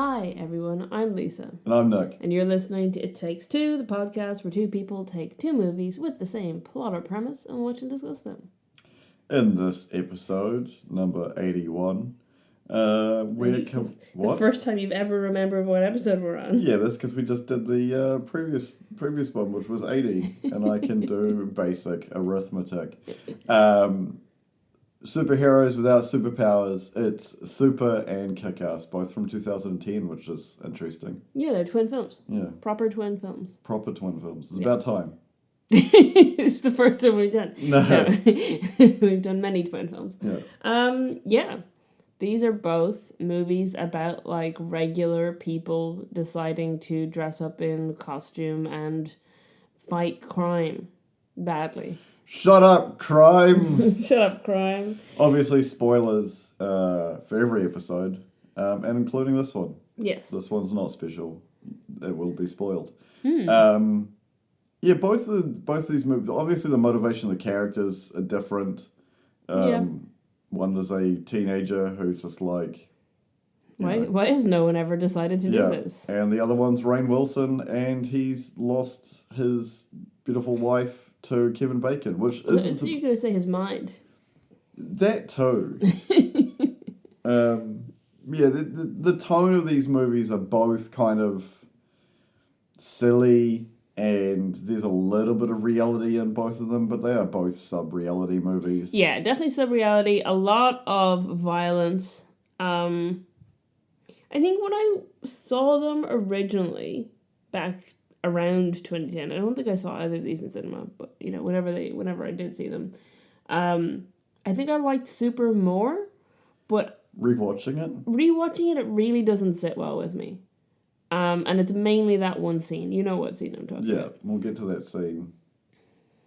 Hi everyone, I'm Lisa. And I'm Nick. And you're listening to It Takes Two, the podcast where two people take two movies with the same plot or premise and watch and discuss them. In this episode, number 81, The first time you've ever remembered what episode we're on. Yeah, that's because we just did the previous one, which was 80, and I can do basic arithmetic. Superheroes without superpowers. It's Super and Kick-Ass, both from 2010, which is interesting. Yeah, they're twin films. Yeah. Proper twin films. Proper twin films. It's about time. It's the first one we've done. No. We've done many twin films. Yeah. These are both movies about, like, regular people deciding to dress up in costume and fight crime badly. Shut up, crime! Shut up, crime. Obviously, spoilers for every episode, and including this one. Yes. This one's not special. It will be spoiled. Hmm. Both these movies, obviously the motivation of the characters are different. One is a teenager who's just like... Why has no one ever decided to do this? And the other one's Rainn Wilson, and he's lost his beautiful wife to Kevin Bacon, which isn't... You're going to say his mind. That too. The tone of these movies are both kind of silly, and there's a little bit of reality in both of them, but they are both sub-reality movies. Yeah, definitely sub-reality. A lot of violence. I think when I saw them originally, back around 2010, I don't think I saw either of these in cinema, but, you know, whenever I did see them, I think I liked Super more, but... Rewatching it really doesn't sit well with me. And it's mainly that one scene. You know what scene I'm talking about. Yeah, we'll get to that scene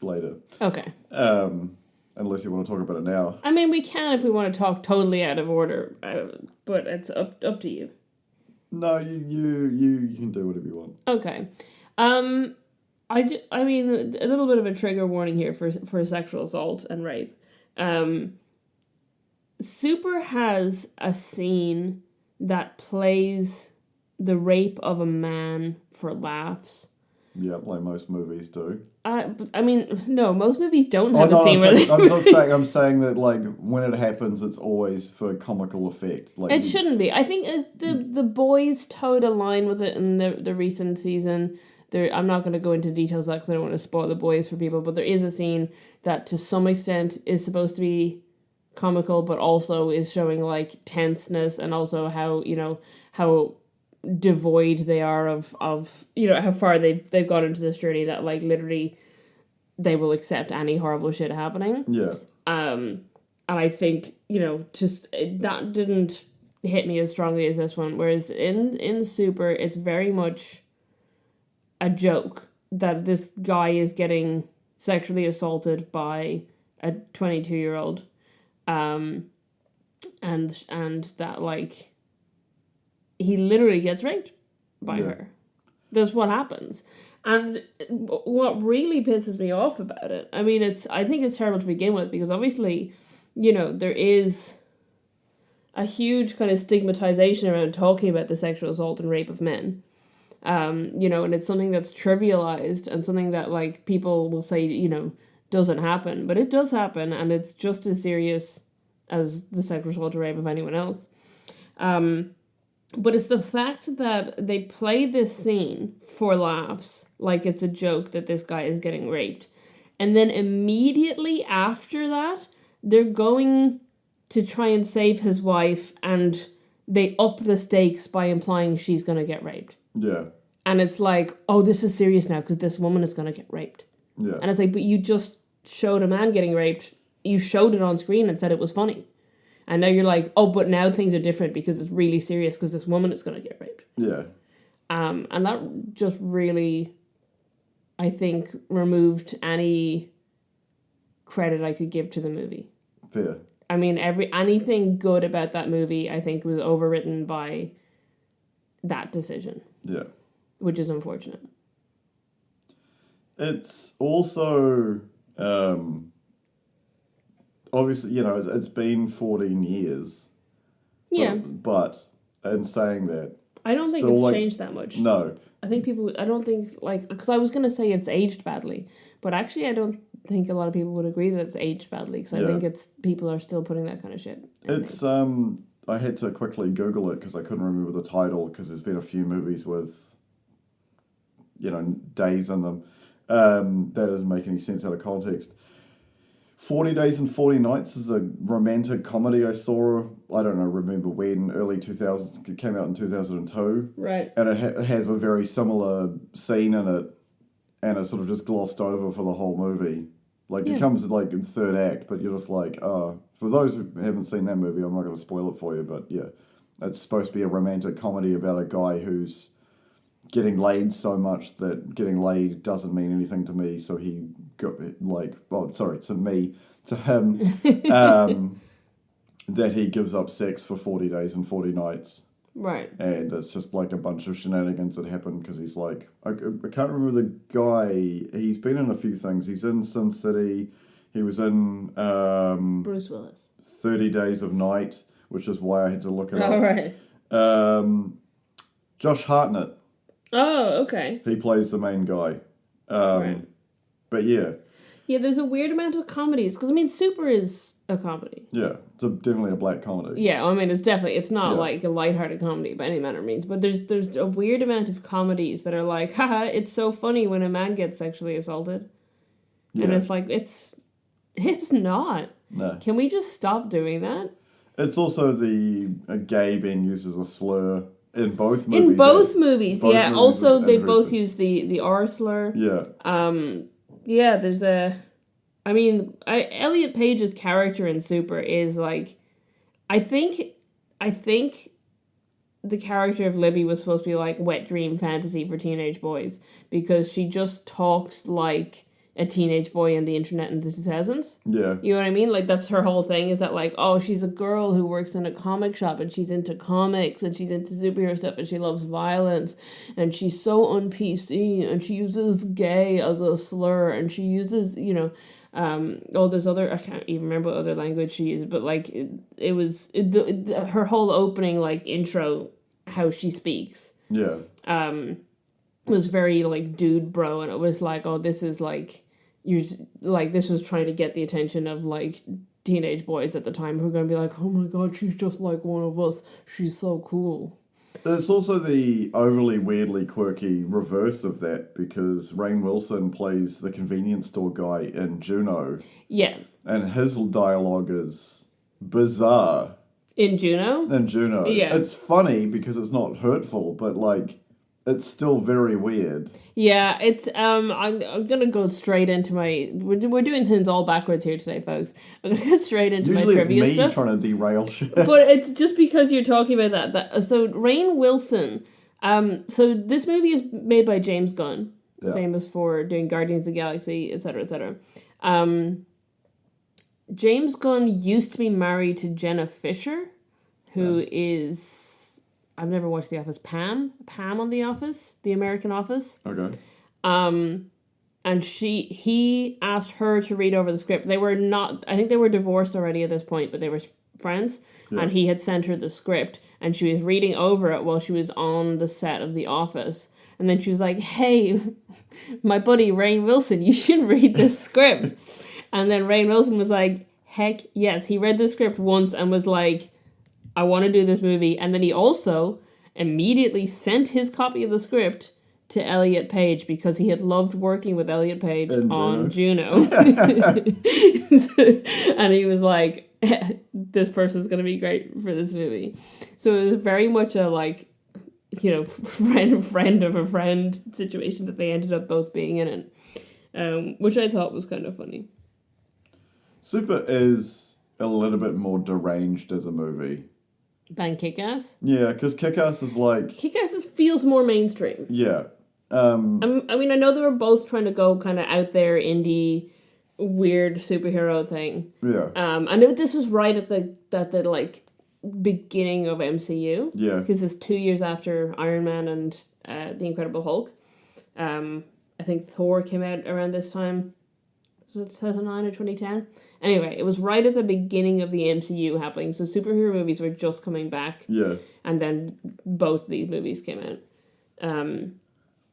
later. Okay. Unless you want to talk about it now. I mean, we can if we want to talk totally out of order, but it's up to you. No, you can do whatever you want. Okay. I mean, a little bit of a trigger warning here for sexual assault and rape. Super has a scene that plays the rape of a man for laughs. Yeah, like most movies do. I mean, no, most movies don't have a scene where I'm saying that, like, when it happens, it's always for comical effect. Like, it shouldn't be. I think the boys towed a line with it in the recent season. I'm not going to go into details of that because I don't want to spoil The Boys for people, but there is a scene that to some extent is supposed to be comical, but also is showing, like, tenseness and also how, you know, how devoid they are of you know, how far they've gone into this journey that, like, literally they will accept any horrible shit happening. Yeah. And I think, you know, just that didn't hit me as strongly as this one. Whereas in Super, it's very much a joke that this guy is getting sexually assaulted by a 22-year-old, and that, like, he literally gets raped by her. That's what happens. And what really pisses me off about it, I mean, I think it's terrible to begin with, because obviously, you know, there is a huge kind of stigmatization around talking about the sexual assault and rape of men. You know, and it's something that's trivialized and something that, like, people will say, you know, doesn't happen. But it does happen, and it's just as serious as the sexual assault or rape of anyone else. But it's the fact that they play this scene for laughs, like it's a joke that this guy is getting raped. And then immediately after that, they're going to try and save his wife, and they up the stakes by implying she's going to get raped. Yeah. And it's like, oh, this is serious now because this woman is going to get raped. Yeah. And it's like, but you just showed a man getting raped. You showed it on screen and said it was funny. And now you're like, oh, but now things are different because it's really serious because this woman is going to get raped. Yeah. And that just really, I think, removed any credit I could give to the movie. Fair. I mean, anything good about that movie, I think, was overwritten by that decision. Yeah. Which is unfortunate. It's also... obviously, you know, it's been 14 years. Yeah. But in saying that, I don't think still, it's like, changed that much. No. I think people, I don't think, like, because I was going to say it's aged badly, but actually I don't think a lot of people would agree that it's aged badly, because I think it's, people are still putting that kind of shit in It's, things. I had to quickly Google it because I couldn't remember the title, because there's been a few movies with, days in them. That doesn't make any sense out of context. 40 Days and 40 Nights is a romantic comedy I saw, I don't know, remember when, early 2000s, it came out in 2002. Right. And it has a very similar scene in it, and it's sort of just glossed over for the whole movie. Like, it comes, like, in third act, but you're just like, for those who haven't seen that movie, I'm not going to spoil it for you, but yeah. It's supposed to be a romantic comedy about a guy who's getting laid so much that getting laid doesn't mean anything to me, so he got, to him, that he gives up sex for 40 days and 40 nights. Right. And it's just like a bunch of shenanigans that happen because he's like, I can't remember the guy, he's been in a few things. He's in Sin City, he was in Bruce Willis. 30 Days of Night, which is why I had to look it up. Oh, right. Josh Hartnett. Oh, okay. He plays the main guy. Right. But yeah. Yeah, there's a weird amount of comedies, because, I mean, Super is a comedy. Yeah, it's definitely a black comedy. Yeah, I mean, it's not like a lighthearted comedy by any manner of means, but there's a weird amount of comedies that are like, haha, it's so funny when a man gets sexually assaulted. Yeah. And it's like, it's not. No. Can we just stop doing that? It's also the gay being used as a slur in both movies. In both movies, yeah. Movies also, they both use the R slur. Yeah. Yeah, there's I mean, Elliot Page's character in Super is like, I think the character of Libby was supposed to be like wet dream fantasy for teenage boys, because she just talks like a teenage boy on the internet in the 2000s. Yeah. You know what I mean? Like, that's her whole thing, is that like, oh, she's a girl who works in a comic shop and she's into comics and she's into superhero stuff and she loves violence and she's so un-PC and she uses gay as a slur and she uses, there's other, I can't even remember what other language she used, but like, her whole opening, like, intro, how she speaks. Yeah. Was very like dude bro, and it was like, oh, this is like, this was trying to get the attention of like teenage boys at the time who are going to be like, oh my god, she's just like one of us, she's so cool. It's also the overly weirdly quirky reverse of that, because Rainn Wilson plays the convenience store guy in Juno. Yeah. And his dialogue is bizarre. In Juno? In Juno. Yeah. It's funny because it's not hurtful, but like, it's still very weird. Yeah, it's I'm gonna go straight into my. We're doing things all backwards here today, folks. I'm gonna go straight into Usually my trivia it's me stuff. trying to derail shit. But it's just because you're talking about that. So Rainn Wilson. So this movie is made by James Gunn, famous for doing Guardians of the Galaxy, etc., etc. James Gunn used to be married to Jenna Fisher, who is. I've never watched The Office. Pam on The Office, The American Office. Okay. And he asked her to read over the script. They were not, I think they were divorced already at this point, but they were friends. Yeah. And he had sent her the script, and she was reading over it while she was on the set of The Office. And then she was like, hey, my buddy Rainn Wilson, you should read this script. And then Rainn Wilson was like, heck yes. He read the script once and was like, I want to do this movie. And then he also immediately sent his copy of the script to Elliot Page, because he had loved working with Elliot Page on Juno. And he was like, this person's going to be great for this movie. So it was very much a like, friend of a friend situation that they ended up both being in it, which I thought was kind of funny. Super is a little bit more deranged as a movie than Kick-Ass? Yeah, because Kick-Ass is like... Kick-Ass feels more mainstream. Yeah. I mean, I know they were both trying to go kind of out there, indie, weird superhero thing. Yeah. I know this was right at the like, beginning of MCU. Yeah. Because it's 2 years after Iron Man and The Incredible Hulk. I think Thor came out around this time. Was it 2009 or 2010? Anyway, it was right at the beginning of the MCU happening, so superhero movies were just coming back. Yeah. And then both these movies came out.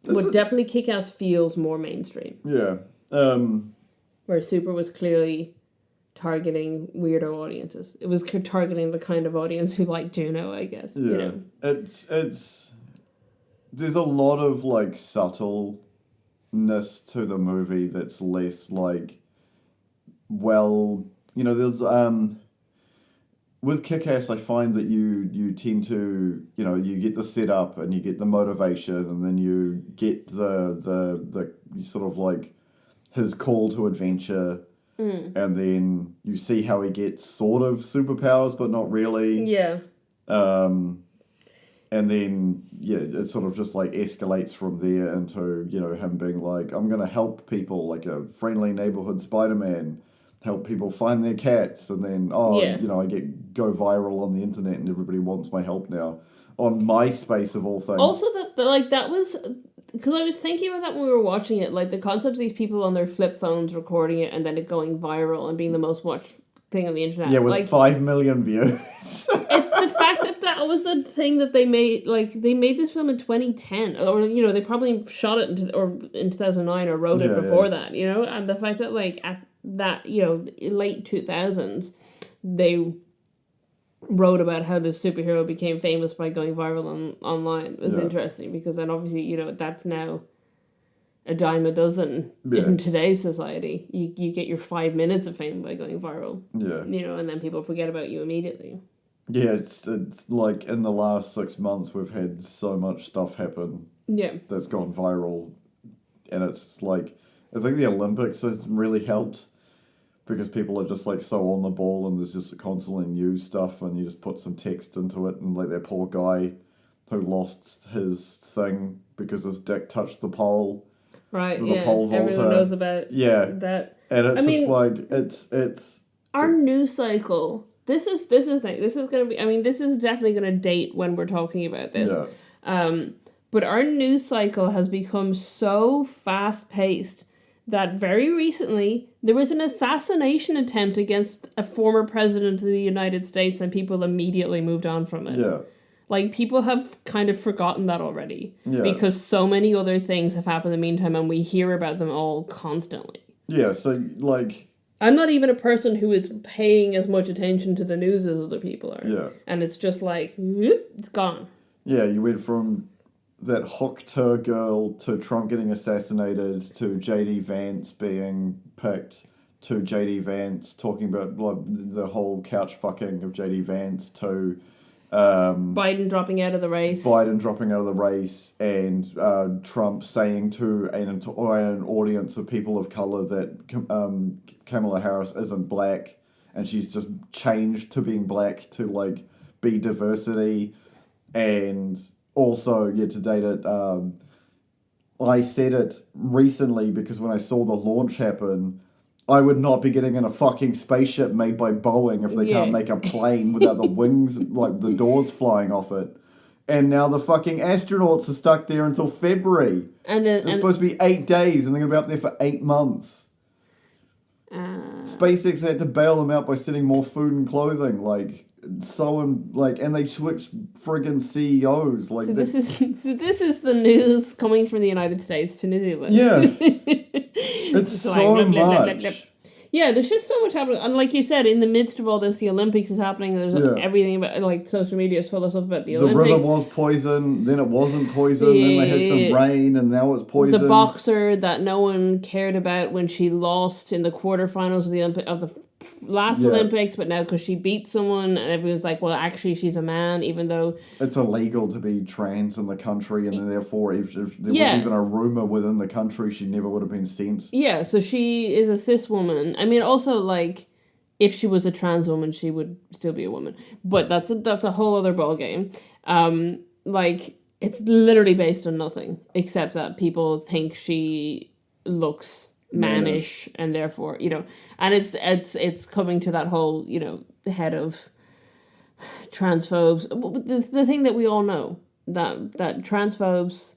But definitely Kick-Ass feels more mainstream. Yeah. Where Super was clearly targeting weirdo audiences. It was targeting the kind of audience who liked Juno, I guess. Yeah. You know? It's there's a lot of like subtleness to the movie that's less like, well, you know, there's with Kick-Ass, I find that you tend to, you know, you get the setup and you get the motivation, and then you get the sort of like his call to adventure, and then you see how he gets sort of superpowers, but not really. Yeah. And then, yeah, it sort of just like escalates from there into, you know, him being like, I'm going to help people, like a friendly neighborhood Spider-Man, help people find their cats, and then, you know, I go viral on the internet and everybody wants my help now. On MySpace, of all things. Also, that was... Because I was thinking about that when we were watching it, like the concept of these people on their flip phones recording it and then it going viral and being the most watched thing on the internet. Yeah, with like, 5 million views. It's the fact that was the thing that they made. Like, they made this film in 2010, or you know, they probably shot it in 2009 or wrote it before that. You know, and the fact that like at that, you know, late 2000s, they wrote about how the superhero became famous by going viral online was interesting, because then obviously, you know, that's now a dime a dozen in today's society. You get your 5 minutes of fame by going viral. Yeah. You know, and then people forget about you immediately. Yeah, it's like in the last 6 months we've had so much stuff happen. Yeah. That's gone viral, and it's like, I think the Olympics has really helped, because people are just like so on the ball, and there's just constantly news stuff, and you just put some text into it, and like that poor guy who lost his thing because his dick touched the pole. Right, with a pole vaulter. Everyone knows about that. And it's it's our news cycle. This is the thing. This is gonna be. I mean, this is definitely gonna date when we're talking about this. Yeah. But our news cycle has become so fast paced that very recently there was an assassination attempt against a former president of the United States, and people immediately moved on from it. Yeah. Like, people have kind of forgotten that already. Yeah. Because so many other things have happened in the meantime, and we hear about them all constantly. Yeah, so, like... I'm not even a person who is paying as much attention to the news as other people are. Yeah. And it's just like, whoop, it's gone. Yeah, you went from that Hook-Tur girl to Trump getting assassinated to J.D. Vance being picked to J.D. Vance talking about like, the whole couch fucking of J.D. Vance to... Biden dropping out of the race. And Trump saying to an audience of people of color that Kamala Harris isn't black, and she's just changed to being black to like be diversity. And also, to date it, I said it recently because when I saw the launch happen, I would not be getting in a fucking spaceship made by Boeing if they can't make a plane without the wings, like the doors flying off it. And now the fucking astronauts are stuck there until February. It's supposed to be 8 days, and they're going to be up there for 8 months. SpaceX had to bail them out by sending more food and clothing, and they switched friggin' CEOs. Like, so this is the news coming from the United States to New Zealand. Yeah. It's so much. Yeah, there's just so much happening. And like you said, in the midst of all this, the Olympics is happening. There's everything about, like, social media is full of stuff about the Olympics. The river was poison, then it wasn't poison, then they had some rain, and now it's poison. The boxer that no one cared about when she lost in the quarterfinals of the last Olympics, but now because she beat someone, and everyone's like, well, actually, she's a man, even though... It's illegal to be trans in the country, and then therefore, if there was even a rumour within the country, she never would have been sent. Yeah, so she is a cis woman. I mean, also, like, if she was a trans woman, she would still be a woman. But that's a whole other ballgame. Like, it's literally based on nothing, except that people think she looks... mannish, and therefore, you know, and it's coming to that whole, you know, the head of transphobes. The thing that we all know, that transphobes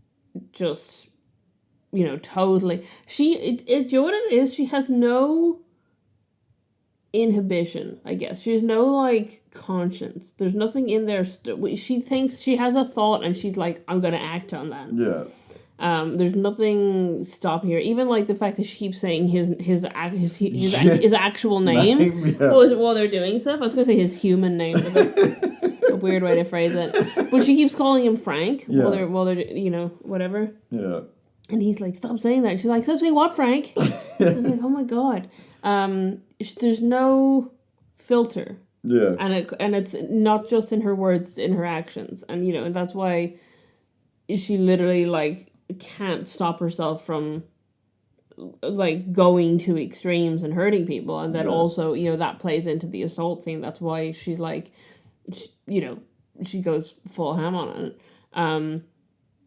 just, totally. Do you know what it is? She has no inhibition, I guess. She has no, like, conscience. There's nothing in there. She thinks she has a thought and she's like, I'm going to act on that. Yeah. There's nothing stopping her. Even like the fact that she keeps saying his actual name while they're doing stuff. I was gonna say his human name, but that's a weird way to phrase it. But she keeps calling him Frank while they're whatever. Yeah. And he's like, stop saying that. And she's like, stop saying what, Frank? I was like, oh my god. There's no filter. Yeah. And it's not just in her words, in her actions, and and that's why she literally like can't stop herself from like going to extremes and hurting people, and then also that plays into the assault scene. That's why she's like, she goes full ham on it.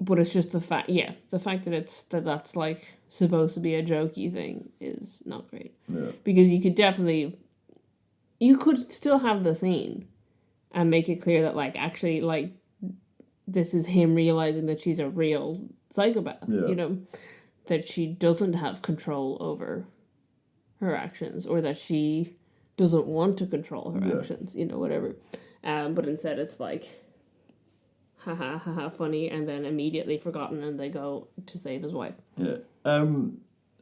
But it's just the fact that that's like supposed to be a jokey thing is not great. Yeah. Because you could still have the scene and make it clear that like actually like this is him realizing that she's a real psychopath, that she doesn't have control over her actions, or that she doesn't want to control her actions, whatever. But instead it's like, haha, funny, and then immediately forgotten, and they go to save his wife. Yeah.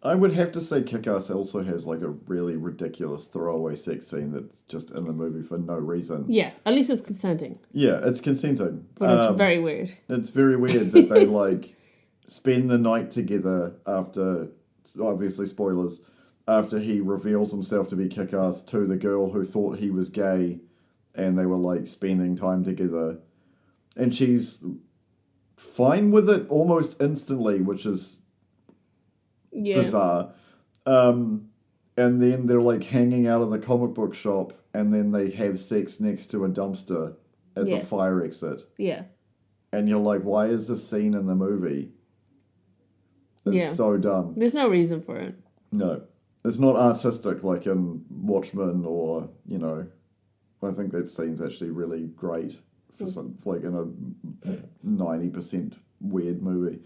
I would have to say Kick-Ass also has like a really ridiculous throwaway sex scene that's just in the movie for no reason. Yeah, at least it's consenting. Yeah, it's consenting. But it's very weird. It's very weird that they like spend the night together after, obviously spoilers, after he reveals himself to be Kick-Ass to the girl who thought he was gay, and they were like spending time together. And she's fine with it almost instantly, which is bizarre. And then they're like hanging out in the comic book shop, and then they have sex next to a dumpster at the fire exit. Yeah. And you're like, why is this scene in the movie? It's so dumb. There's no reason for it. No. It's not artistic like in Watchmen or, I think that scene's actually really great for some, like in a 90% weird movie.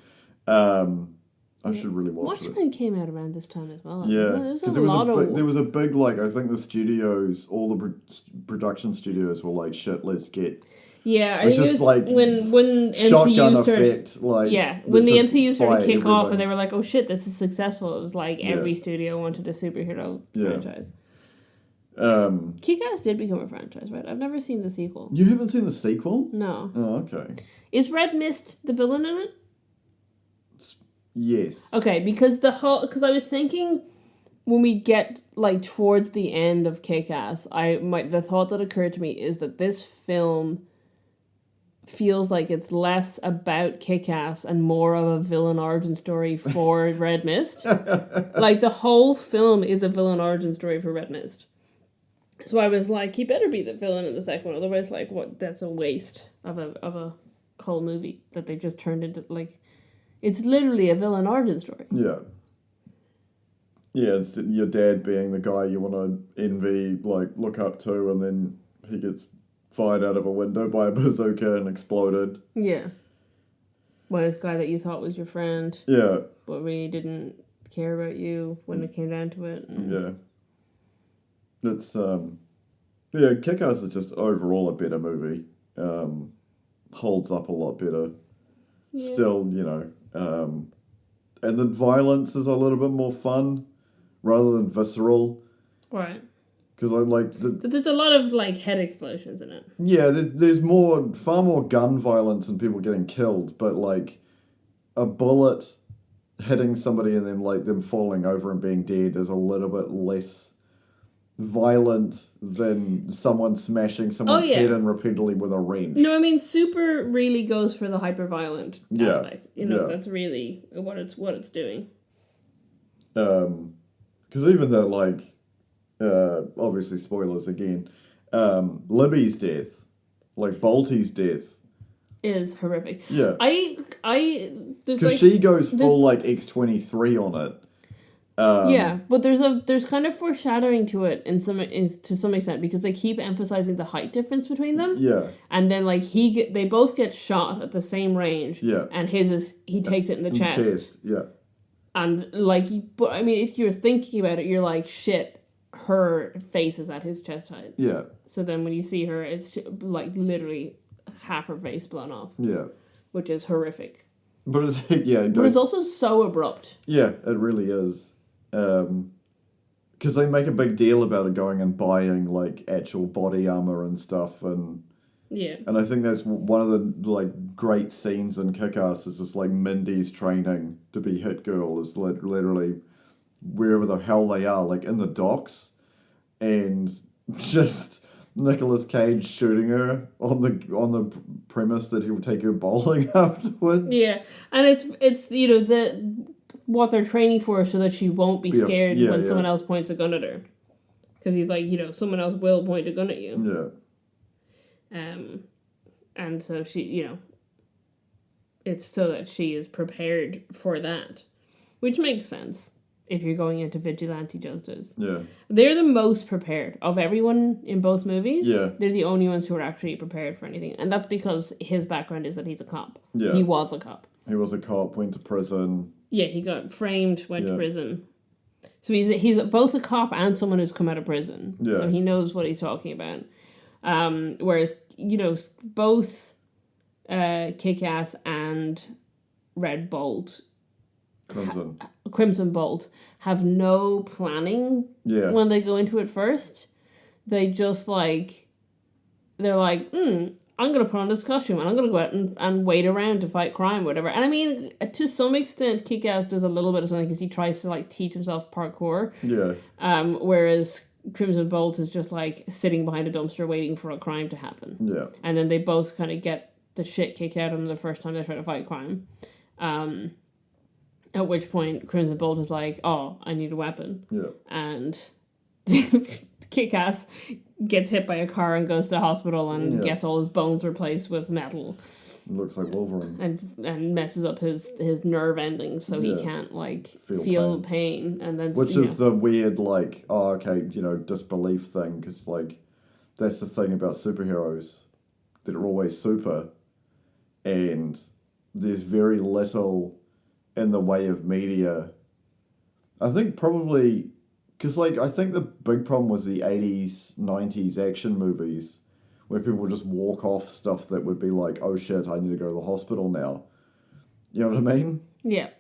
I should really watch it. Watchmen came out around this time as well. Yeah, because there was a big like, I think the studios, all the production studios were like, shit, let's get. Yeah, I think it was like when shotgun MCU started. Effect, like when the MCU started to kick everything off, and they were like, oh shit, this is successful. It was like every studio wanted a superhero franchise. Kick-Ass did become a franchise, right? I've never seen the sequel. You haven't seen the sequel? No. Oh, okay. Is Red Mist the villain in it? Yes. Okay, because I was thinking when we get like towards the end of Kick-Ass, the thought that occurred to me is that this film feels like it's less about Kick-Ass and more of a villain origin story for Red Mist. Like the whole film is a villain origin story for Red Mist. So I was like, he better be the villain in the second one, otherwise, like, what? That's a waste of a whole movie that they just turned into like. It's literally a villain origin story. Yeah. Yeah, it's your dad being the guy you want to envy, like, look up to, and then he gets fired out of a window by a bazooka and exploded. Yeah. Well, this guy that you thought was your friend. Yeah. But really didn't care about you when it came down to it. Yeah. It's, yeah, Kick-Ass is just overall a better movie. Holds up a lot better. Yeah. Still, and the violence is a little bit more fun rather than visceral. Right. Because I like there's a lot of like head explosions in it. Yeah, there's far more gun violence and people getting killed, but like a bullet hitting somebody and them falling over and being dead is a little bit less violent than someone smashing someone's head in repeatedly with a wrench. No, I mean Super really goes for the hyper violent aspect. That's really what it's doing. Because even though like obviously spoilers again, Libby's death, like Bolty's death, is horrific. Yeah. Because she goes full like X-23 on it. Yeah, but there's kind of foreshadowing to it to some extent, because they keep emphasizing the height difference between them. Yeah. And then like they both get shot at the same range. Yeah. And he takes it in the chest. Yeah. And like, but I mean, if you're thinking about it, you're like, shit, her face is at his chest height. Yeah. So then when you see her, it's like literally half her face blown off. Yeah. Which is horrific. But it's but it's also so abrupt. Yeah, it really is. Because they make a big deal about it going and buying like actual body armor and stuff, and I think that's one of the like great scenes in Kick-Ass is just like Mindy's training to be Hit Girl is literally wherever the hell they are, like in the docks, and just Nicolas Cage shooting her on the premise that he will take her bowling afterwards. Yeah, and it's what they're training for, so that she won't be scared when someone else points a gun at her, because he's like, someone else will point a gun at you. Yeah. And so she, it's so that she is prepared for that, which makes sense. If you're going into vigilante justice. Yeah. They're the most prepared of everyone in both movies. Yeah. They're the only ones who are actually prepared for anything. And that's because his background is that he's a cop. Yeah. He was a cop. He was a cop, went to prison. Yeah, he got framed, went to prison. So he's both a cop and someone who's come out of prison. Yeah. So he knows what he's talking about. Whereas, both Kick-Ass and Red Bolt... Crimson Bolt have no planning when they go into it first. They just they're like, I'm going to put on this costume and I'm going to go out and wait around to fight crime, whatever. And I mean, to some extent, Kick-Ass does a little bit of something because he tries to teach himself parkour. Yeah. Whereas Crimson Bolt is just sitting behind a dumpster waiting for a crime to happen. Yeah. And then they both kind of get the shit kicked out of them the first time they try to fight crime. At which point, Crimson Bolt is like, oh, I need a weapon. Yeah. And Kick-Ass gets hit by a car and goes to the hospital and gets all his bones replaced with metal. It looks like Wolverine. And messes up his nerve endings so he can't, feel pain. And then, which is the weird, disbelief thing, because, that's the thing about superheroes. They're always super. And there's very little... in the way of media. I think probably... because, I think the big problem was the 80s, 90s action movies, where people would just walk off stuff that would be like, oh shit, I need to go to the hospital now. You know what I mean? Yeah.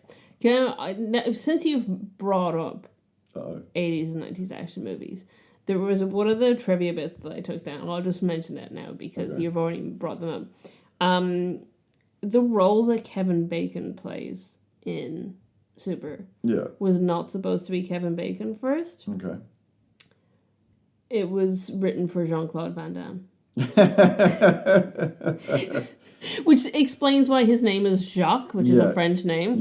Since you've brought up 80s and 90s action movies, there was one of the trivia bits that I took down. I'll just mention it now because you've already brought them up. The role that Kevin Bacon plays in Super was not supposed to be Kevin Bacon first. Okay. It was written for Jean-Claude Van Damme. Which explains why his name is Jacques, which is a French name.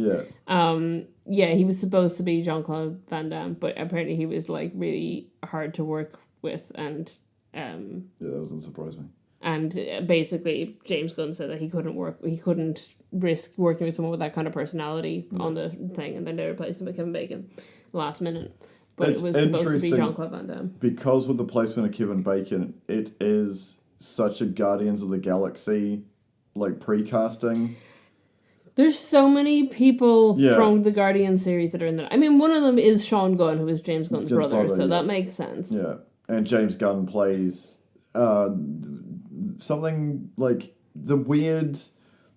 Yeah. He was supposed to be Jean-Claude Van Damme, but apparently he was really hard to work with, and that doesn't surprise me. And basically, James Gunn said that he couldn't risk working with someone with that kind of personality on the thing, and then they replaced him with Kevin Bacon last minute. But it was supposed to be Jean-Claude Van Damme. Because with the placement of Kevin Bacon, it is such a Guardians of the Galaxy, pre-casting. There's so many people from the Guardian series that are in there. I mean, one of them is Sean Gunn, who is James Gunn's brother, so that makes sense. Yeah, and James Gunn plays... something the weird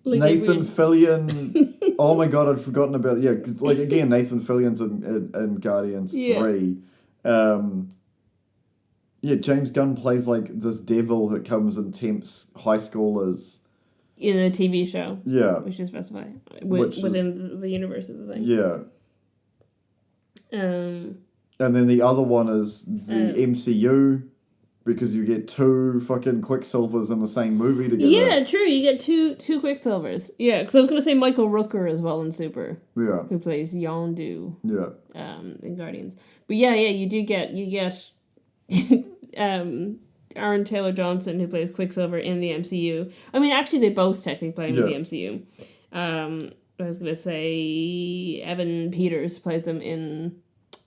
Nathan Fillion. Oh my god, I'd forgotten about it. Yeah, because again, Nathan Fillion's in Guardians 3. James Gunn plays this devil that comes and tempts high schoolers in a TV show. Yeah, we should specify within the universe of the thing. Yeah. And then the other one is the MCU. Because you get two fucking Quicksilvers in the same movie together. Yeah, true. You get two Quicksilvers. Yeah, because I was going to say Michael Rooker as well in Super. Yeah. Who plays Yondu. Yeah. In Guardians. But you get Aaron Taylor Johnson, who plays Quicksilver in the MCU. I mean, actually, they both technically play him in the MCU. I was going to say Evan Peters plays him in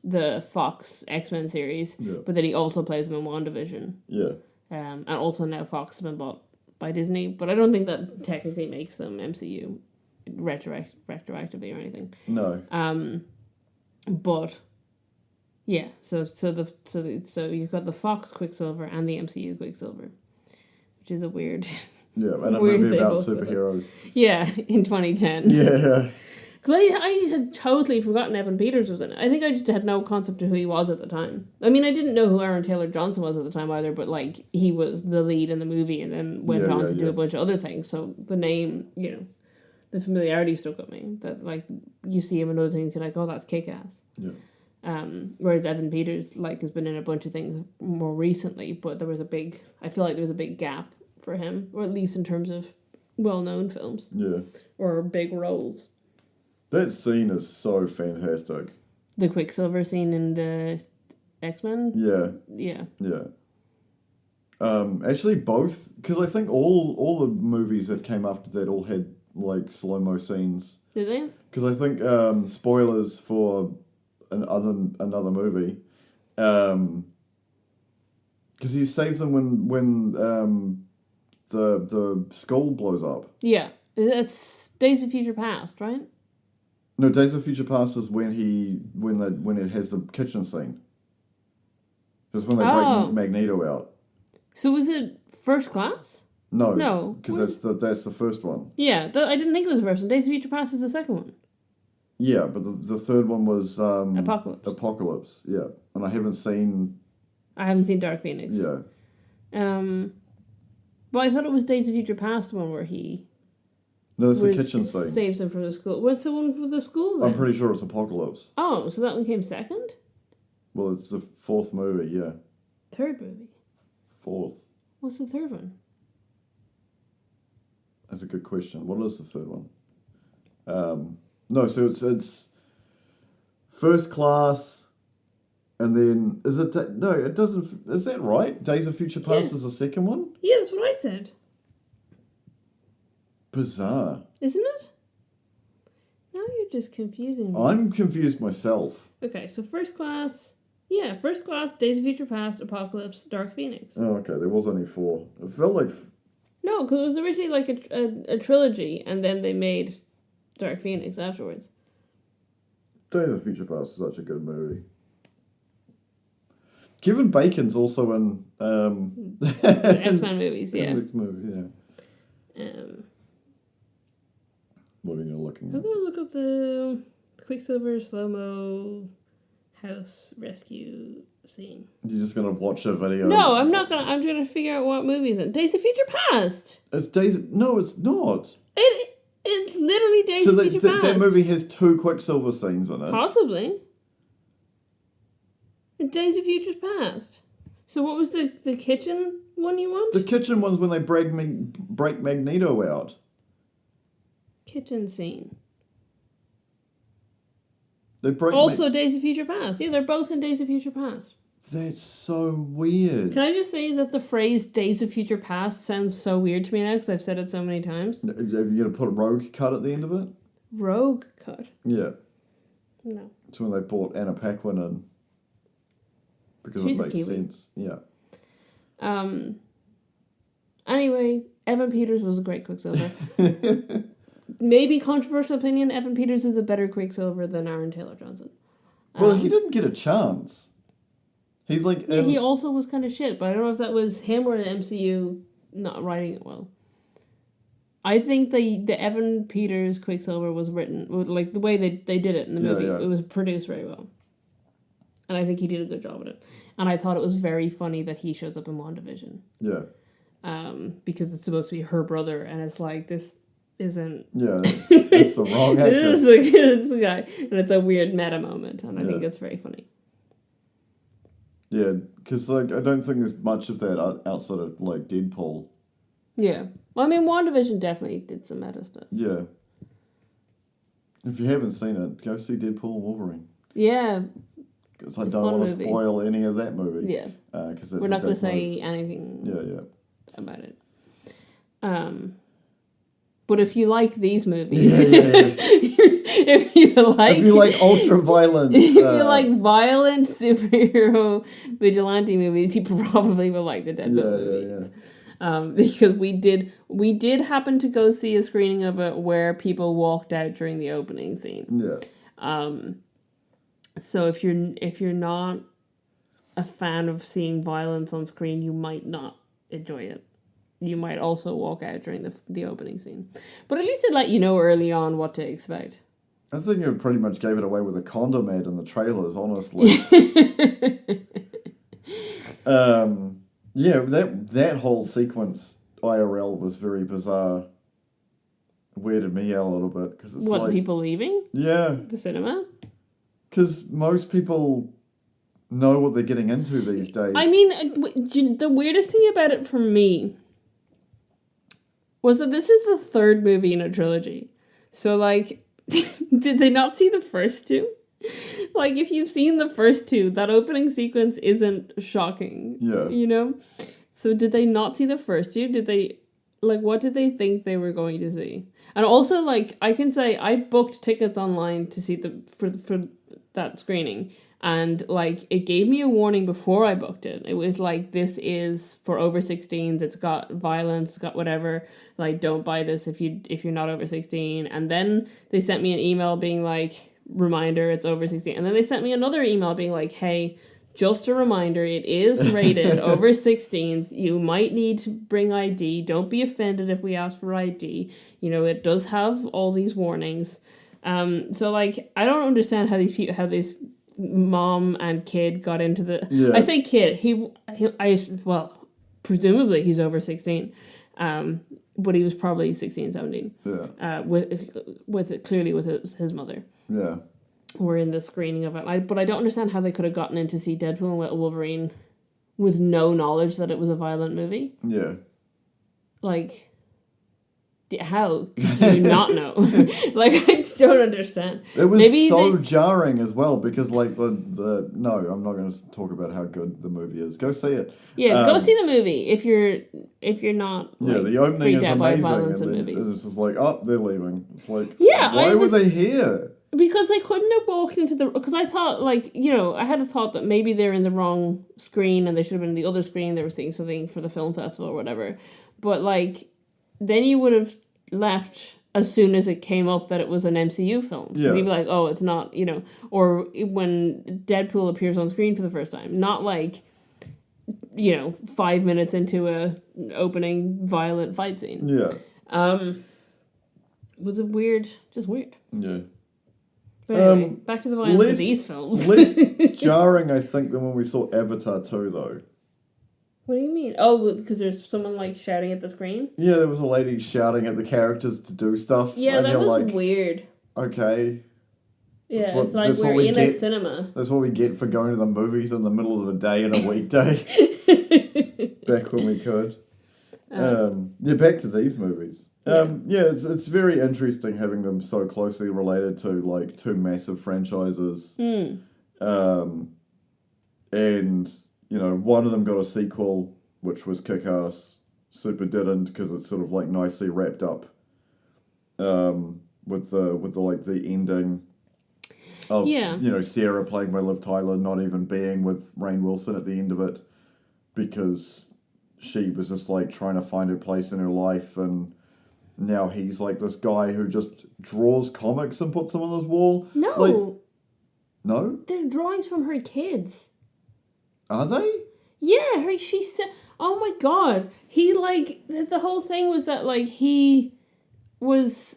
the Fox X-Men series, but then he also plays them in WandaVision. Yeah. And also now Fox has been bought by Disney, but I don't think that technically makes them MCU retroactively or anything. No. But yeah, so you've got the Fox Quicksilver and the MCU Quicksilver, which is a weird. Yeah, and a movie about superheroes. Yeah, in 2010. Yeah. Because I had totally forgotten Evan Peters was in it. I think I just had no concept of who he was at the time. I mean, I didn't know who Aaron Taylor Johnson was at the time either, but, like, he was the lead in the movie and then went on to do a bunch of other things. So the name, you know, the familiarity stuck with me. That, like, you see him in other things, you're like, oh, that's kick-ass. Yeah. Whereas Evan Peters, like, has been in a bunch of things more recently, but I feel like there was a big gap for him, or at least in terms of well-known films. Yeah. Or big roles. That scene is so fantastic. The Quicksilver scene in the X-Men? Yeah. Yeah. Yeah. Actually, both, because I think all the movies that came after that all had, like, slow-mo scenes. Did they? Because I think, spoilers for another movie, because he saves them when the skull blows up. Yeah. It's Days of Future Past, right? No, Days of Future Past is when it has the kitchen scene. It's when they break Magneto out. So was it First Class? No, because that's the first one. Yeah, I didn't think it was the first one. Days of Future Past is the second one. Yeah, but the third one was Apocalypse. Yeah, and I haven't seen Dark Phoenix. Yeah. But I thought it was Days of Future Past, the one where he. No, it's the kitchen scene. Saves them from the school. What's the one for the school then? I'm pretty sure it's Apocalypse. Oh, so that one came second? Well, it's the fourth movie, yeah. Third movie? Fourth. What's the third one? That's a good question. What is the third one? No, so it's First Class, and then is it? No, it doesn't. Is that right? Days of Future Past is the second one. Yeah, that's what I said. Bizarre, isn't it? Now you're just confusing me. I'm confused myself. Okay, so First Class, Days of Future Past, Apocalypse, Dark Phoenix. Oh, okay. There was only 4. It felt like. No, because it was originally like a trilogy, and then they made Dark Phoenix afterwards. Days of Future Past is such a good movie. Kevin Bacon's also in the X-Men movies, yeah. Movie, yeah. What are you looking at? I'm going to look up the Quicksilver slow-mo house rescue scene. You're just going to watch a video? No, I'm not going to. I'm going to figure out what movie it's in. Days of Future Past! It's Days... No, it's not. It's literally Days of Future Past. That movie has 2 Quicksilver scenes in it. Possibly. It's Days of Future Past. So what was the kitchen one you want? The kitchen one's when they break Magneto out. Kitchen scene. They break. Also, Days of Future Past. Yeah, they're both in Days of Future Past. That's so weird. Can I just say that the phrase Days of Future Past sounds so weird to me now because I've said it so many times? Are you going to put a rogue cut at the end of it? Rogue cut? Yeah. No. It's when they brought Anna Paquin in. Because She's it makes sense. Yeah. Anyway, Evan Peters was a great Quicksilver. Maybe controversial opinion, Evan Peters is a better Quicksilver than Aaron Taylor Johnson. Well, he didn't get a chance. He's like... Yeah, he also was kind of shit, but I don't know if that was him or the MCU not writing it well. I think the Evan Peters Quicksilver was written, like the way they did it in the movie, it was produced very well. And I think he did a good job with it. And I thought it was very funny that he shows up in WandaVision. Yeah. Because it's supposed to be her brother, and it's like, this isn't... Yeah, it's the wrong actor. It's the guy. And it's a weird meta moment, and I think it's very funny. Yeah, because like I don't think there's much of that outside of like Deadpool. Yeah. Well, I mean, WandaVision definitely did some meta stuff. Yeah. If you haven't seen it, go see Deadpool and Wolverine. Yeah. Because I don't want to spoil any of that movie. Yeah. Because we're not going to say anything about it. But if you like these movies, if you like ultra violent, if you like violent superhero vigilante movies, you probably will like the Deadpool movies. Because we did happen to go see a screening of it where people walked out during the opening scene. Yeah. So if you're not a fan of seeing violence on screen, you might not enjoy it. You might also walk out during the opening scene. But at least it let you know early on what to expect. I think it pretty much gave it away with a condom ad in the trailers, honestly. Yeah, that whole sequence IRL was very bizarre. It weirded me out a little bit because it's what, people leaving? Yeah, the cinema. Because most people know what they're getting into these days. I mean, the weirdest thing about it for me was that this is the third movie in a trilogy. So, like, did they not see the first two? Like, if you've seen the first two, that opening sequence isn't shocking. Yeah. You know? So did they not see the first two? Did they, like, what did they think they were going to see? And also, like, I can say I booked tickets online to see for that screening. And, like, it gave me a warning before I booked it. It was like, this is for over 16s. It's got violence. It's got whatever. Like, don't buy this if you're not over 16. And then they sent me an email being like, reminder, it's over 16. And then they sent me another email being like, hey, just a reminder, it is rated over 16s. You might need to bring ID. Don't be offended if we ask for ID. You know, it does have all these warnings. So, like, I don't understand how these people, how this mom and kid got into the... Yeah. I say kid. Well, presumably he's over 16. But he was probably 16, 17. Yeah. Clearly with his mother. Yeah. We're in the screening of it. But I don't understand how they could have gotten in to see Deadpool and Wolverine with no knowledge that it was a violent movie. Yeah. Like, how could you not know? Like, I just don't understand. It was jarring as well because, like, no, I'm not going to talk about how good the movie is. Go see it. Yeah, go see the movie if you're not. Like, the opening is amazing. And it's just like, oh, they're leaving. It's like, yeah, why were they here? Because they couldn't have walked into the... Because I thought, like, you know, I had a thought that maybe they're in the wrong screen and they should have been in the other screen. They were seeing something for the film festival or whatever. But, like, then you would have left as soon as it came up that it was an MCU film. Yeah. You'd be like, oh, it's not, you know... Or when Deadpool appears on screen for the first time. Not, like, you know, 5 minutes into a opening violent fight scene. Yeah. Was it weird? Just weird. Yeah. But anyway, back to the violence of these films. Less jarring, I think, than when we saw Avatar 2, though. What do you mean? Oh, because there's someone, like, shouting at the screen? Yeah, there was a lady shouting at the characters to do stuff. Yeah, that was like, weird. Okay. Yeah, it's like we're in a cinema. That's what we get for going to the movies in the middle of the day and a weekday. Back when we could. Back to these movies. It's very interesting having them so closely related to, like, two massive franchises. And, you know, one of them got a sequel, which was Kick-Ass. Super didn't, because it's sort of, like, nicely wrapped up with the ending of, you know, Sarah playing by Liv Tyler not even being with Rainn Wilson at the end of it because she was just, like, trying to find her place in her life, and now he's like this guy who just draws comics and puts them on his wall. No. Like, no? They're drawings from her kids. Are they? Yeah, she said, oh my god. He, like, the whole thing was that, like, he was,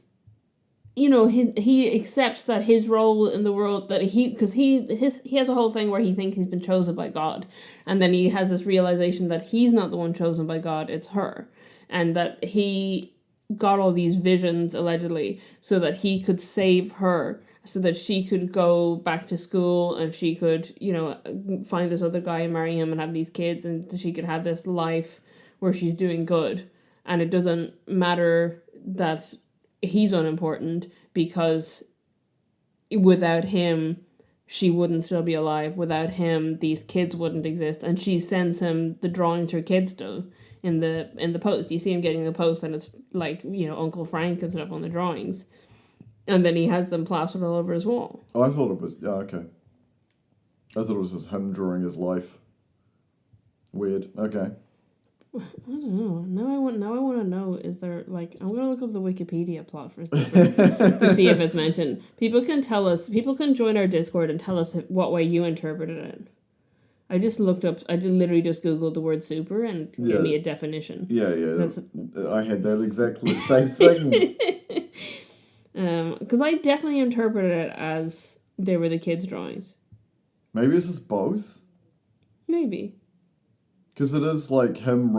you know, he accepts that his role in the world, that because he has a whole thing where he thinks he's been chosen by God. And then he has this realization that he's not the one chosen by God, it's her. And that he got all these visions, allegedly, so that he could save her, so that she could go back to school and she could, you know, find this other guy and marry him and have these kids, and she could have this life where she's doing good. And it doesn't matter that he's unimportant, because without him, she wouldn't still be alive. Without him, these kids wouldn't exist. And she sends him the drawings her kids do. In the post, you see him getting the post, and it's like, you know, Uncle Frank and stuff on the drawings. And then he has them plastered all over his wall. Oh, I thought it was... Yeah, okay. I thought it was just him drawing his life. Weird. Okay. I don't know. Now I want to know, is there, like... I'm going to look up the Wikipedia plot for to see if it's mentioned. People can join our Discord and tell us what way you interpreted it. I literally just Googled the word super and it gave me a definition. Yeah. I had that exactly the same thing. Because I definitely interpreted it as they were the kids' drawings. Maybe it's just both? Maybe. Because it is like him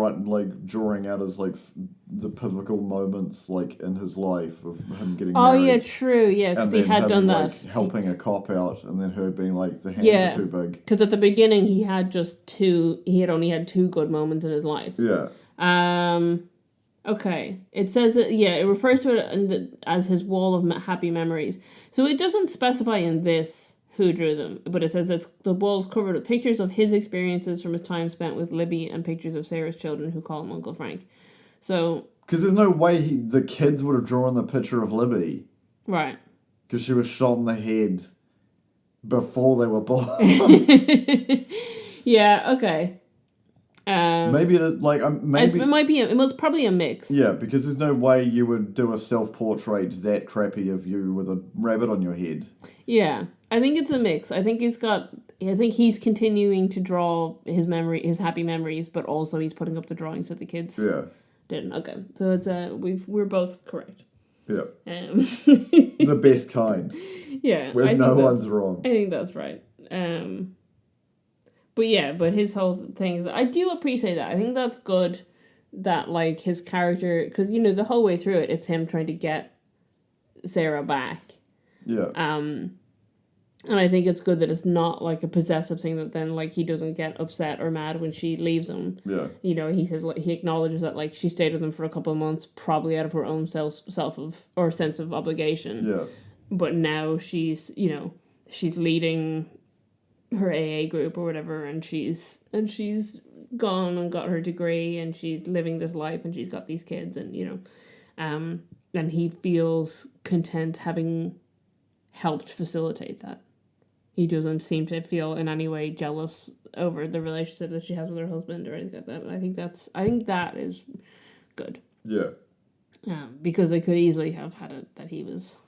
drawing out his the pivotal moments in his life of him getting married. Oh yeah, true. Yeah, because he had done that. Helping a cop out, and then her being like, the hands are too big. Because at the beginning he had only had 2 good moments in his life. Yeah. Okay. It says that it refers to it as his wall of happy memories. So it doesn't specify in this who drew them, but it says that the wall's covered with pictures of his experiences from his time spent with Libby and pictures of Sarah's children who call him Uncle Frank. So... Because there's no way the kids would have drawn the picture of Libby. Right. Because she was shot in the head before they were born. Yeah, okay. Maybe it was probably a mix. Yeah, because there's no way you would do a self-portrait that crappy of you with a rabbit on your head. Yeah, I think it's a mix. I think he's continuing to draw his happy memories, but also he's putting up the drawings that the kids didn't. Okay, so it's we're both correct. Yeah. The best kind. Yeah. Where no one's wrong. I think that's right. But his whole thing is, I do appreciate that. I think that's good that, his character, because, the whole way through it, it's him trying to get Sarah back. Yeah. And I think it's good that it's not, a possessive thing that then, he doesn't get upset or mad when she leaves him. Yeah. He says, he acknowledges that, she stayed with him for a couple of months, probably out of her own sense of obligation. Yeah. But now she's leading her AA group or whatever, and she's gone and got her degree, and she's living this life, and she's got these kids, and and he feels content having helped facilitate that. He doesn't seem to feel in any way jealous over the relationship that she has with her husband or anything like that. And I think that is good. Yeah. Because they could easily have had it that he was,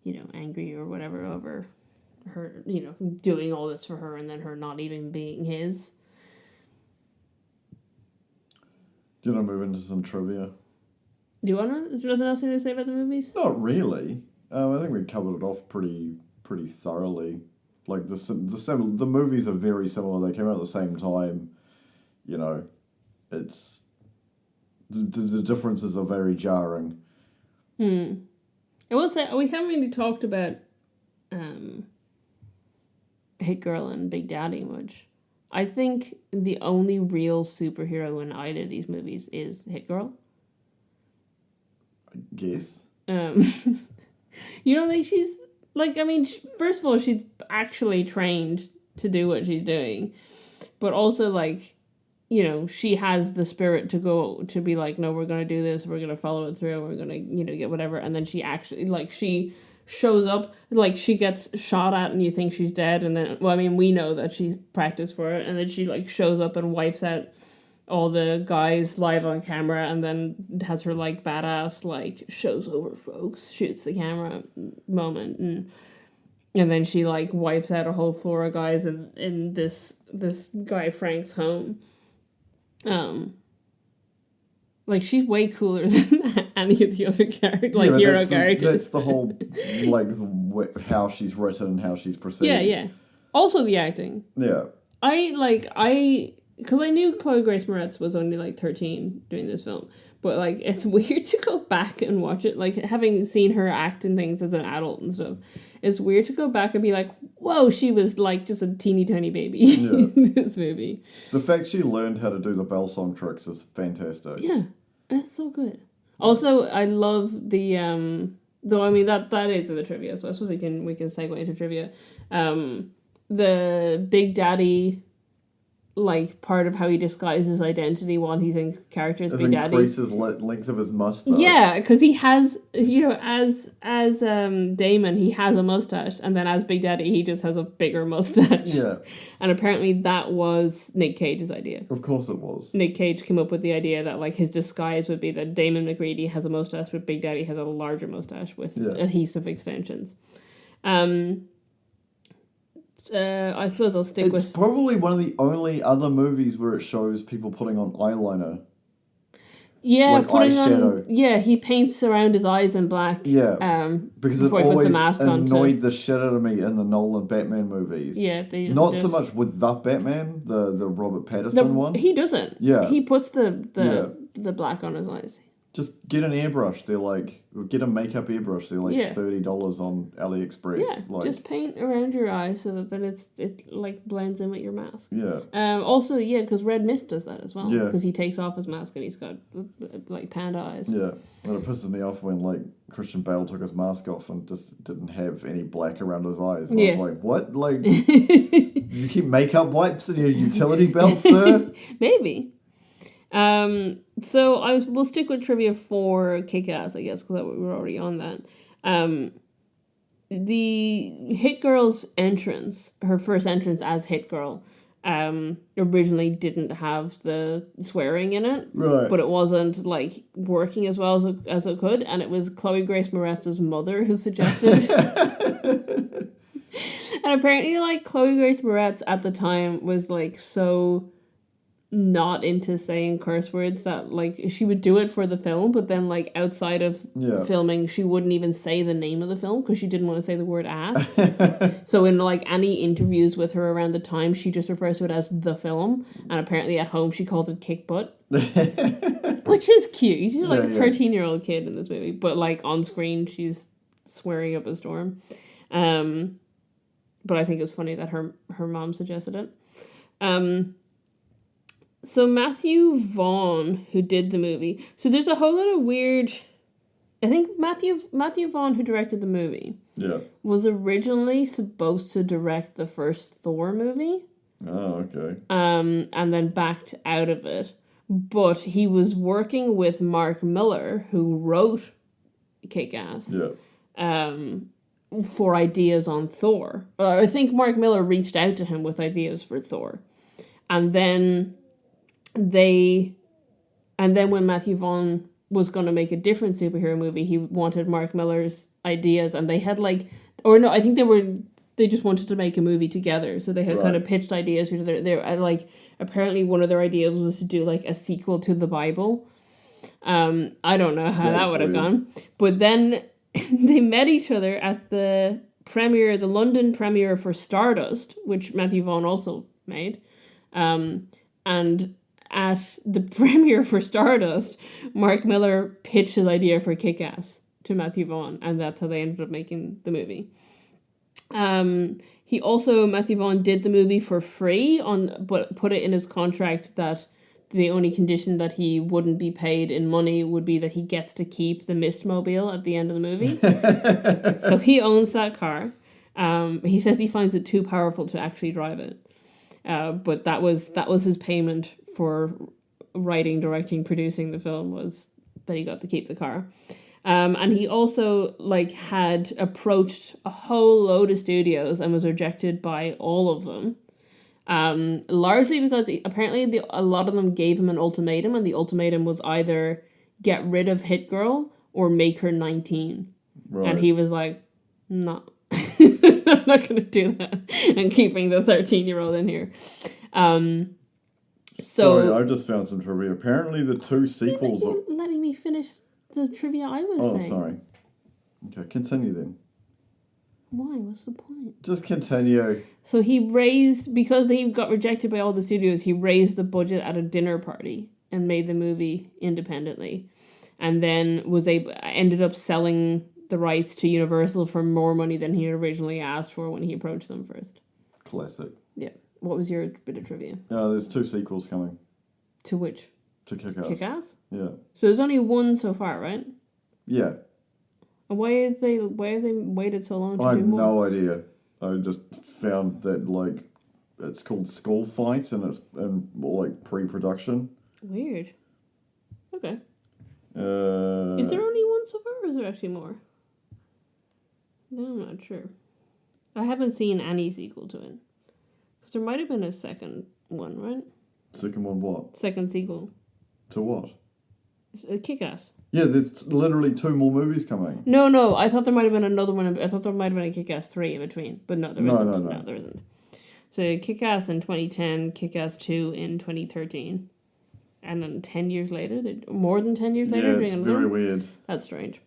angry or whatever over her, doing all this for her and then her not even being his. Do you want to move into some trivia? Do you want to? Is there nothing else you want to say about the movies? Not really. I think we covered it off pretty thoroughly. The movies are very similar. They came out at the same time. It's the differences are very jarring. I will say we haven't really talked about Hit Girl and Big Daddy much. I think the only real superhero in either of these movies is Hit Girl. I guess. You don't think she's first of all, she's actually trained to do what she's doing, but also she has the spirit to go to be no, we're gonna do this, we're gonna follow it through, we're gonna get whatever, and then she actually she shows up, she gets shot at and you think she's dead, and then we know that she's practiced for it, and then she shows up and wipes out all the guys live on camera, and then has her badass shows over folks, shoots the camera moment, and then she wipes out a whole floor of guys in this guy Frank's home. She's way cooler than any of the other characters, hero characters. That's the whole how she's written and how she's perceived. Yeah. Also the acting. Yeah. Because I knew Chloe Grace Moretz was only 13 doing this film, but it's weird to go back and watch it. Having seen her act in things as an adult and stuff, it's weird to go back and be whoa, she was just a teeny tiny baby in this movie. The fact she learned how to do the bell song tricks is fantastic. Yeah, it's so good. Also, I love the though that is in the trivia, so I suppose we can segue into trivia. The Big Daddy like part of how he disguises his identity while he's in character as This Big Daddy. increases length of his mustache. Yeah, because he has, as Damon, he has a mustache, and then as Big Daddy, he just has a bigger mustache. Yeah. And apparently that was Nick Cage's idea. Of course it was. Nick Cage came up with the idea that like his disguise would be that Damon McGreedy has a mustache, but Big Daddy has a larger mustache with adhesive extensions. I suppose I'll stick with... It's probably one of the only other movies where it shows people putting on eyeliner. Yeah, like putting eyeshadow. on... Yeah, he paints around his eyes in black. Yeah. Because it before he puts always the mask on annoyed the shit out of me in the Nolan Batman movies. Yeah, they Not so much with the Batman, the Robert Pattinson one. He doesn't. Yeah. He puts the black on his eyes. Just get an airbrush. They're like, get a makeup airbrush. They're like $30 on AliExpress. Yeah, like, just paint around your eyes so that then it like blends in with your mask. Yeah. Also, because Red Mist does that as well. Yeah. Because he takes off his mask and he's got like panda eyes. Yeah. And it pisses me off when like Christian Bale took his mask off and just didn't have any black around his eyes. And I was like, what? Like, you keep makeup wipes in your utility belt, sir? Maybe. So we'll stick with trivia for Kick-Ass, I guess, because we're already on that. The Hit Girl's entrance, her first entrance as Hit Girl, originally didn't have the swearing in it, right? But it wasn't like working as well as it could, and it was Chloe Grace Moretz's mother who suggested. And apparently, like Chloe Grace Moretz at the time was like so not into saying curse words that like she would do it for the film, but then like outside of filming she wouldn't even say the name of the film because she didn't want to say the word ass. So in like any interviews with her around the time, she just refers to it as the film, and apparently at home she calls it Kick Butt. Which is cute. She's like a 13-year-old kid in this movie, but like on screen she's swearing up a storm. But I think it's funny that her mom suggested it. So Matthew Vaughn, who did the movie, so there's a whole lot of weird. I think Matthew Vaughn, who directed the movie, was originally supposed to direct the first Thor movie. Oh, okay. And then backed out of it, but he was working with Mark Millar, who wrote Kick-Ass. For ideas on Thor. I think Mark Millar reached out to him with ideas for Thor, and then when Matthew Vaughn was going to make a different superhero movie, he wanted Mark Millar's ideas, and they had I think they just wanted to make a movie together, so they had kind of pitched ideas to they apparently one of their ideas was to do like a sequel to the Bible. I don't know how that would have gone, but then they met each other at the London premiere for Stardust, which Matthew Vaughn also made, and at the premiere for Stardust, Mark Millar pitched his idea for Kick-Ass to Matthew Vaughn, and that's how they ended up making the movie. Matthew Vaughn did the movie for free but put it in his contract that the only condition that he wouldn't be paid in money would be that he gets to keep the Mistmobile at the end of the movie. So he owns that car. He says he finds it too powerful to actually drive it. But that was his payment for writing, directing, producing the film, was that he got to keep the car. And he also had approached a whole load of studios and was rejected by all of them. Largely because apparently a lot of them gave him an ultimatum, and the ultimatum was either get rid of Hit Girl or make her 19. Right. And he was like, no, I'm not going to do that. I'm keeping the 13-year-old in here. Sorry, I just found some trivia. Apparently the two sequels... You're letting me finish the trivia I was saying. Oh, sorry. Okay, continue then. Why? What's the point? Just continue. So because he got rejected by all the studios, he raised the budget at a dinner party and made the movie independently. And then ended up selling the rights to Universal for more money than he had originally asked for when he approached them first. Classic. Yeah. What was your bit of trivia? There's 2 sequels coming. To which? To Kick-Ass. Kick-Ass? Yeah. So there's only one so far, right? Yeah. And why have they waited so long to do more? I have no idea. I just found that It's called Skull Fight, and it's in more like pre-production. Weird. Okay. Uh, Is there only one so far, or is there actually more? No, I'm not sure. I haven't seen any sequel to it. Because there might have been a second one, right? Second one what? Second sequel. To what? Kick-Ass. Yeah, there's literally 2 more movies coming. No. I thought there might have been another one. I thought there might have been a Kick-Ass 3 in between. But no, there isn't. No, there isn't. So Kick-Ass in 2010, Kick-Ass 2 in 2013. And then 10 years later, more than 10 years later? Yeah, it's very weird. That's strange.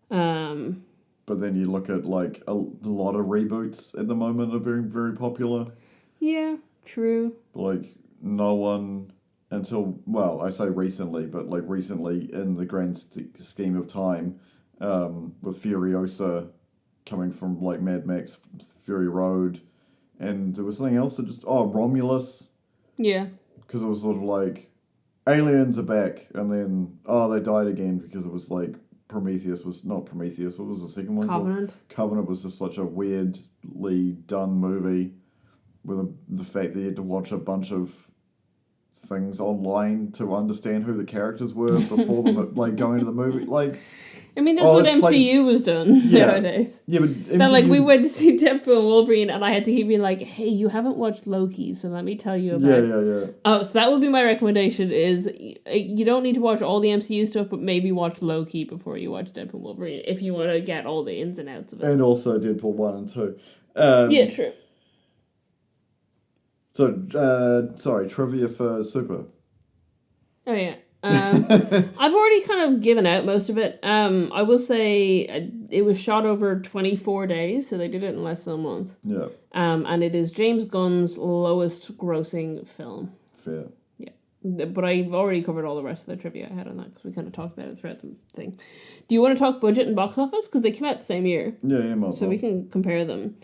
But then you look at, like, a lot of reboots at the moment are being very popular. Yeah, true. Like, no one until, well, I say recently, but, like, recently in the grand scheme of time, with Furiosa coming from, like, Mad Max, Fury Road, and there was something else that just, Romulus. Yeah. Because it was sort of like, aliens are back, and then, they died again because it was like, Prometheus was, not Prometheus, what was the second one Covenant. called? Covenant was just such a weirdly done movie with the fact that you had to watch a bunch of things online to understand who the characters were before them, like, going to the movie. Like, I mean, that's what MCU was done nowadays. Yeah, but MCU... That, like, we went to see Deadpool and Wolverine, and I had to keep being like, hey, you haven't watched Loki, so let me tell you about it. Yeah. Oh, so that would be my recommendation, is you don't need to watch all the MCU stuff, but maybe watch Loki before you watch Deadpool and Wolverine, if you want to get all the ins and outs of it. And also Deadpool 1 and 2. Yeah, true. So, sorry, trivia for Super. Oh, yeah. I've already kind of given out most of it. I will say it was shot over 24 days, so they did it in less than a month. Yeah. And it is James Gunn's lowest grossing film. Fair. Yeah. But I've already covered all the rest of the trivia I had on that, because we kind of talked about it throughout the thing. Do you want to talk budget and box office? Because they came out the same year. Yeah, might as So well. we can compare them.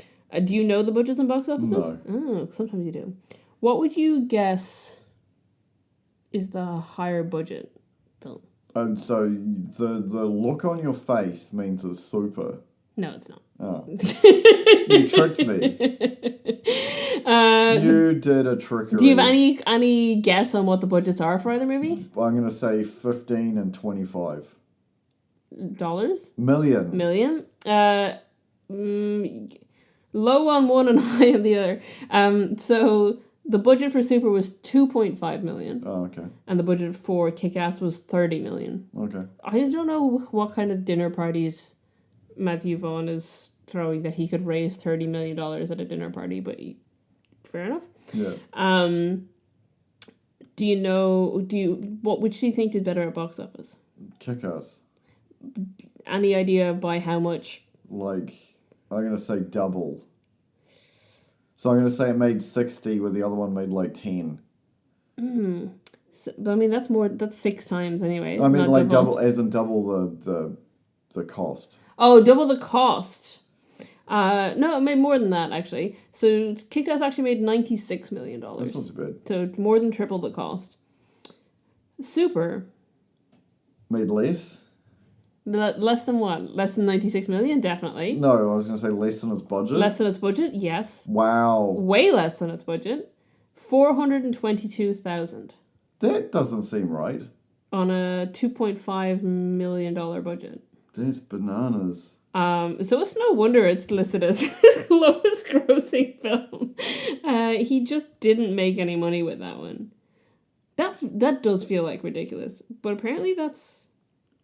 Do you know the budgets and box offices? No. Oh, sometimes you do. What would you guess is the higher budget film? And so the look on your face means it's super. No, it's not. Oh. You tricked me. You did a trickery. Do you have any guess on what the budgets are for either movie? I'm going to say 15 and 25. Dollars? Million. Low on one and high on the other. So the budget for Super was $2.5 million. Oh, okay. And the budget for Kick-Ass was $30 million. Okay. I don't know what kind of dinner parties Matthew Vaughn is throwing that he could raise $30 million at a dinner party, but fair enough. Yeah. Which do you think did better at box office? Kick-Ass. Any idea by how much? Like, I'm going to say double. So I'm going to say it made 60 where the other one made like 10. So, but I mean, that's 6 times anyway. I mean, like double, as in double the cost. Oh, double the cost. No, it made more than that, actually. So Kick-Ass actually made $96 million. That's not too bad. So it's more than triple the cost. Super. Made less? Less than what? Less than 96 million? Definitely. No, I was going to say less than its budget. Less than its budget? Yes. Wow. Way less than its budget. 422,000. That doesn't seem right. On a $2.5 million budget. That's bananas. So it's no wonder it's listed as his lowest grossing film. He just didn't make any money with that one. That does feel like ridiculous. But apparently that's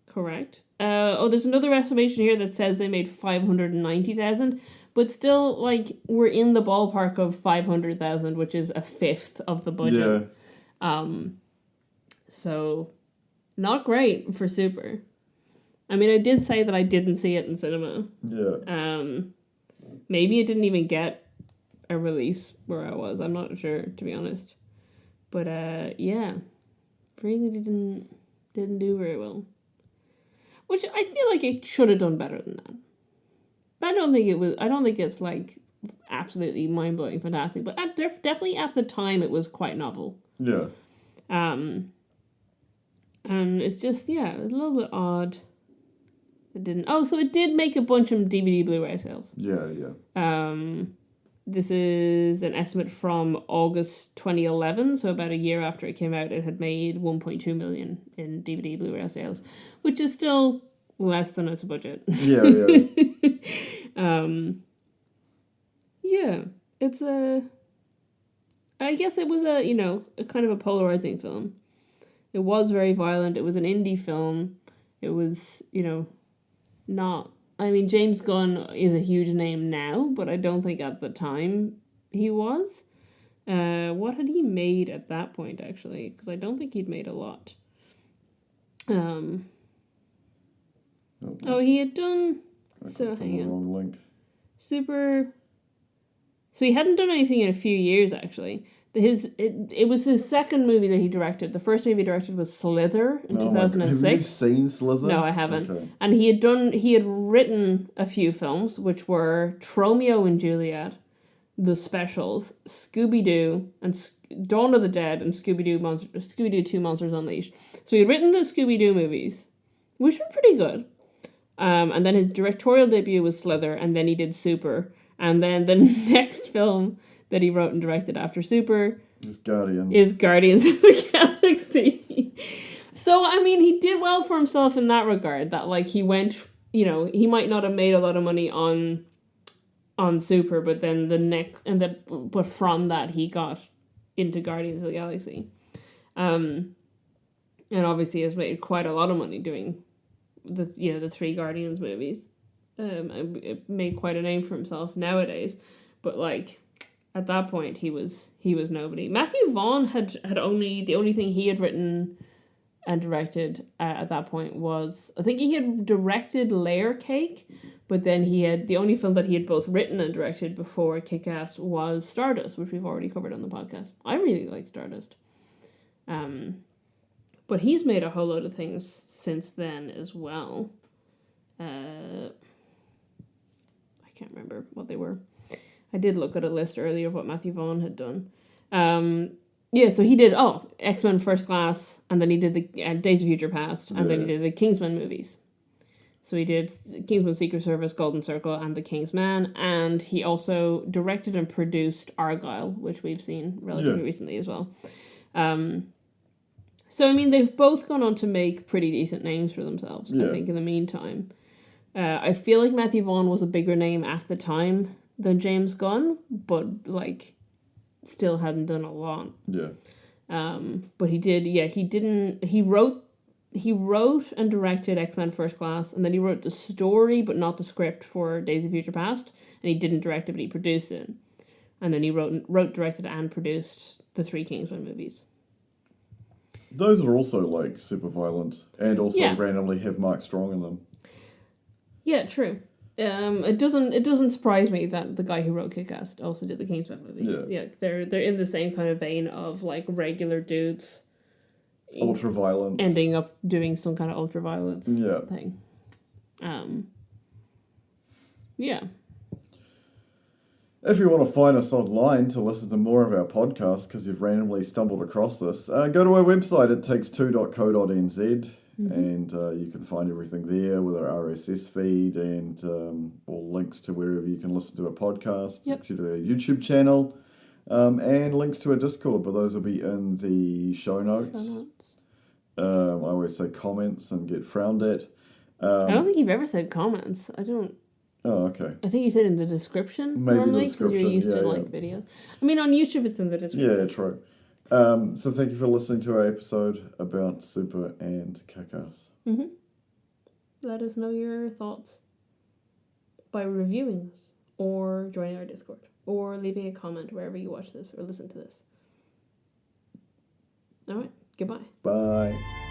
correct. There's another estimation here that says they made 590,000, but still, like, we're in the ballpark of 500,000, which is a fifth of the budget. Yeah. So not great for Super. I mean, I did say that I didn't see it in cinema. Yeah. Maybe it didn't even get a release where I was. I'm not sure, to be honest. But yeah, really didn't do very well. Which I feel like it should have done better than that. But I don't think it's like absolutely mind-blowing fantastic. But definitely at the time it was quite novel. Yeah. And it's just, yeah, it was a little bit odd. It didn't. Oh, so it did make a bunch of DVD Blu-ray sales. Yeah. This is an estimate from August 2011, so about a year after it came out, it had made 1.2 million in DVD Blu-ray sales, which is still less than its budget. Yeah. Yeah, it's I guess it was a kind of a polarizing film. It was very violent. It was an indie film. It was, not... I mean, James Gunn is a huge name now, but I don't think at the time he was. What had he made at that point, actually? Because I don't think he'd made a lot. He had done... So, hang on. Wrong link. Super... So he hadn't done anything in a few years, actually. It was his second movie that he directed. The first movie he directed was Slither in 2006. Have you seen Slither? No, I haven't. Okay. And he had written a few films, which were Tromeo and Juliet, The Specials, Scooby-Doo, and Dawn of the Dead, and Scooby-Doo 2 Monsters Unleashed. So he had written the Scooby-Doo movies, which were pretty good. And then his directorial debut was Slither, and then he did Super. And then the next film that he wrote and directed after Super is Guardians of the Galaxy. So, I mean, he did well for himself in that regard, that, like, he went, he might not have made a lot of money on Super, but then but from that he got into Guardians of the Galaxy. And obviously has made quite a lot of money doing the 3 Guardians movies. It made quite a name for himself nowadays, but like at that point he was nobody. Matthew Vaughn had the only thing he had written and directed at that point was, I think he had directed Layer Cake, but then the only film that he had both written and directed before Kick-Ass was Stardust, which we've already covered on the podcast. I really like Stardust. But he's made a whole load of things since then as well. I can't remember what they were. I did look at a list earlier of what Matthew Vaughn had done. So he did X-Men First Class, and then he did the Days of Future Past, and then he did the Kingsman movies. So he did Kingsman Secret Service, Golden Circle, and The Kingsman, and he also directed and produced Argylle, which we've seen relatively recently as well. So, I mean, they've both gone on to make pretty decent names for themselves, I think, in the meantime. I feel like Matthew Vaughn was a bigger name at the time than James Gunn, but, like, still hadn't done a lot. Yeah. But he wrote and directed X-Men First Class, and then he wrote the story, but not the script for Days of Future Past, and he didn't direct it, but he produced it. And then he wrote, directed, and produced the 3 Kingsman movies. Those are also, like, super violent, and also randomly have Mark Strong in them. Yeah, true. It doesn't surprise me that the guy who wrote Kick-Ass also did the Kingsman movies. Yeah, they're in the same kind of vein of, like, regular dudes. Ultra-violence. Ending up doing some kind of ultra-violence thing. Yeah. If you want to find us online to listen to more of our podcasts because you've randomly stumbled across this, go to our website at takes2.co.nz, and you can find everything there with our RSS feed and all links to wherever you can listen to a podcast, to our YouTube channel, and links to our Discord, but those will be in the show notes. I always say comments and get frowned at. I don't think you've ever said comments. I don't... Oh, okay. I think you said in the description. Maybe normally, the description. You're used to like videos. I mean, on YouTube it's in the description. Yeah, true. So thank you for listening to our episode about Super and Kick-Ass. Let us know your thoughts by reviewing us, or joining our Discord, or leaving a comment wherever you watch this or listen to this. All right. Goodbye. Bye.